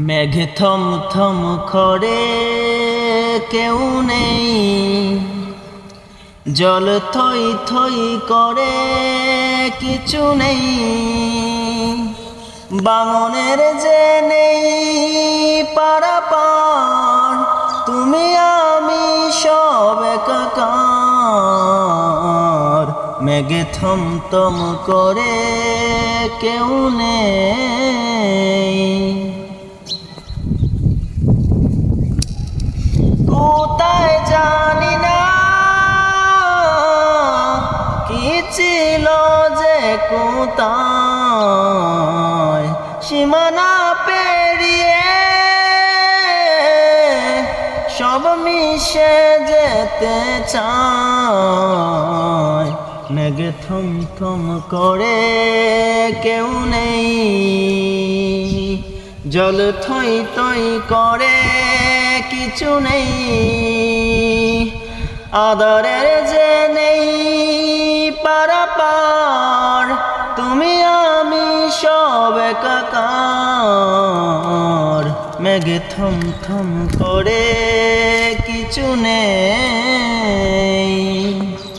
মেঘ থম থম করে কেউ নেই, জল থই থই করে কিছু নেই। বাঙনের যে নেই পারাপার, তুমি আমি সব একাকার। মেঘ থম থম করে কেউ নেই। কোথায় জানি না কি ছিল যে কোথায়, সীমানা পেরিয়ে সব মিশে যেতে চায়। মেঘ থম থম করে কেউ নেই, জল থই থই করে কিছু নেই। আদরের যে নেই পারাপার, তুমি আমি সব একাকার। মেঘ থম থম করে কিছু নেই।